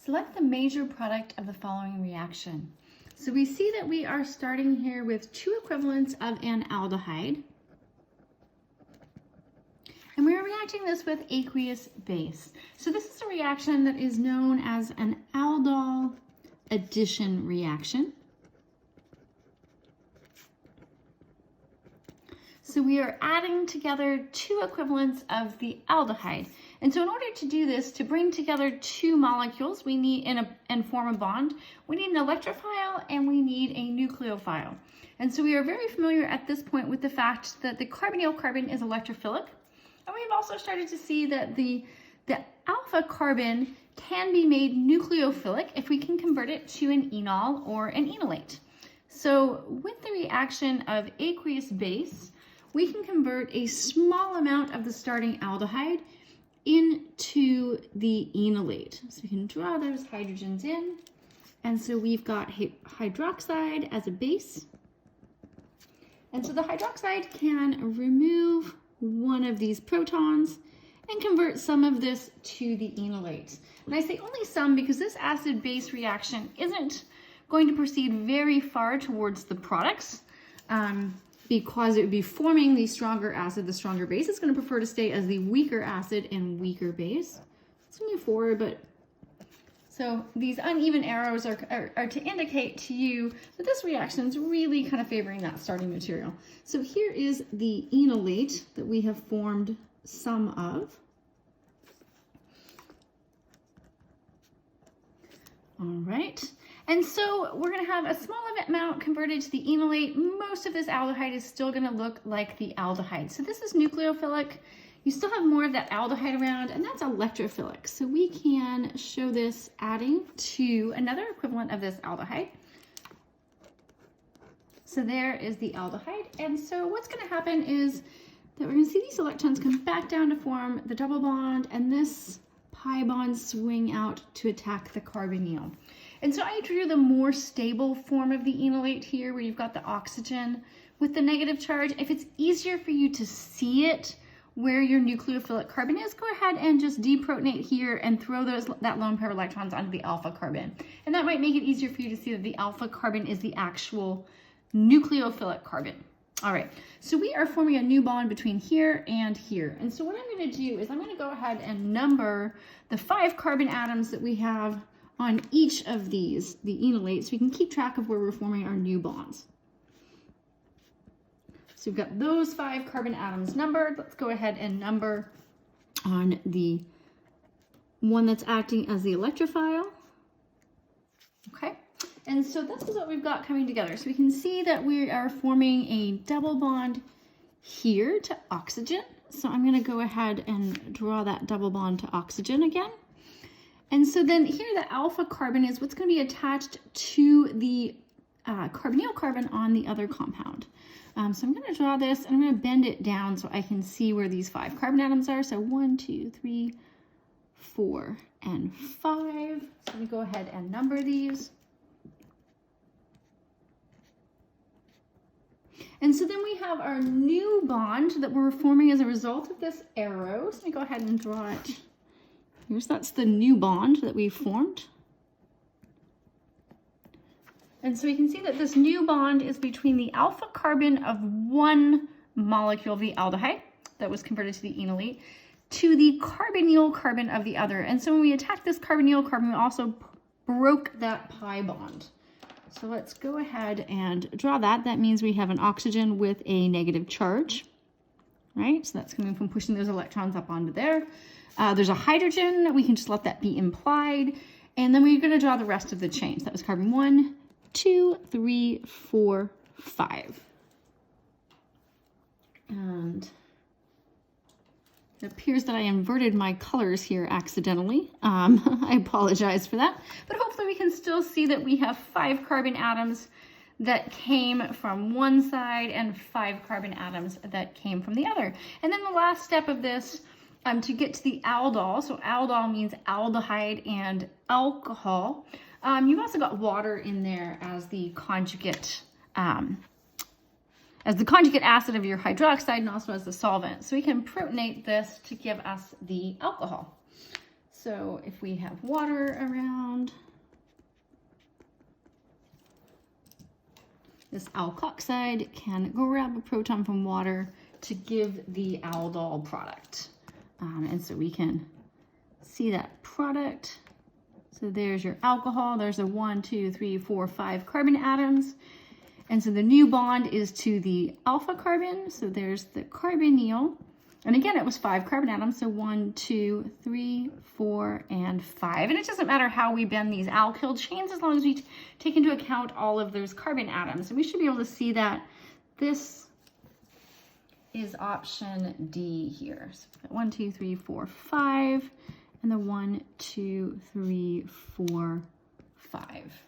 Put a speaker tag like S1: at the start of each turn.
S1: Select the major product of the following reaction. So we see that we are starting here with two equivalents of an aldehyde. And we are reacting this with aqueous base. So this is a reaction that is known as an Aldol addition reaction. So we are adding together two equivalents of the aldehyde. And so in order to do this, to bring together two molecules, we need and form a bond, we need an electrophile and we need a nucleophile. And so we are very familiar at this point with the fact that the carbonyl carbon is electrophilic. And we've also started to see that the alpha carbon can be made nucleophilic if we can convert it to an enol or an enolate. So with the reaction of aqueous base, we can convert a small amount of the starting aldehyde into the enolate. So we can draw those hydrogens in. And so we've got hydroxide as a base. And so the hydroxide can remove one of these protons and convert some of this to the enolate. And I say only some because this acid-base reaction isn't going to proceed very far towards the products because it would be forming the stronger acid, the stronger base. It's going to prefer to stay as the weaker acid and weaker base. It's only 4, but so these uneven arrows are to indicate to you that this reaction is really kind of favoring that starting material. So here is the enolate that we have formed some of. All right. And so we're going to have a small amount converted to the enolate. Most of this aldehyde is still going to look like the aldehyde. So this is nucleophilic. You still have more of that aldehyde around, and that's electrophilic. So we can show this adding to another equivalent of this aldehyde. So there is the aldehyde. And so what's going to happen is that we're going to see these electrons come back down to form the double bond, and this pi bond swing out to attack the carbonyl. And so I drew the more stable form of the enolate here, where you've got the oxygen with the negative charge. If it's easier for you to see it where your nucleophilic carbon is, go ahead and just deprotonate here and throw that lone pair of electrons onto the alpha carbon. And that might make it easier for you to see that the alpha carbon is the actual nucleophilic carbon. All right, so we are forming a new bond between here and here. And so what I'm going to do is I'm going to go ahead and number the 5 carbon atoms that we have on each of these, the enolates, so we can keep track of where we're forming our new bonds. So we've got those 5 carbon atoms numbered. Let's go ahead and number on the one that's acting as the electrophile. Okay, and so this is what we've got coming together. So we can see that we are forming a double bond here to oxygen. So I'm going to go ahead and draw that double bond to oxygen again. And so then here the alpha carbon is what's going to be attached to the carbonyl carbon on the other compound. So I'm going to draw this and I'm going to bend it down so I can see where these 5 carbon atoms are. So 1, 2, 3, 4, and 5. So let me go ahead and number these. And so then we have our new bond that we're forming as a result of this arrow. So let me go ahead and draw it. That's the new bond that we formed. And so we can see that this new bond is between the alpha carbon of one molecule of the aldehyde that was converted to the enolate to the carbonyl carbon of the other. And so when we attack this carbonyl carbon, we also broke that pi bond. So let's go ahead and draw that. That means we have an oxygen with a negative charge, right? So that's coming from pushing those electrons up onto there. There's a hydrogen. We can just let that be implied. And then we're going to draw the rest of the chain. So that was carbon 1, 2, 3, 4, 5. And it appears that I inverted my colors here accidentally. I apologize for that. But hopefully we can still see that we have 5 carbon atoms that came from one side and 5 carbon atoms that came from the other. And then the last step of this, to get to the aldol, so aldol means aldehyde and alcohol. You've also got water in there as the conjugate acid of your hydroxide and also as the solvent. So we can protonate this to give us the alcohol. So if we have water around, this alkoxide can grab a proton from water to give the aldol product. And so we can see that product. So there's your alcohol. There's a 1, 2, 3, 4, 5 carbon atoms. And so the new bond is to the alpha carbon. So there's the carbonyl. And again, it was 5 carbon atoms. So 1, 2, 3, 4, and 5. And it doesn't matter how we bend these alkyl chains as long as we take into account all of those carbon atoms. And we should be able to see that this is option D here. So 1, 2, 3, 4, 5. And the 1, 2, 3, 4, 5.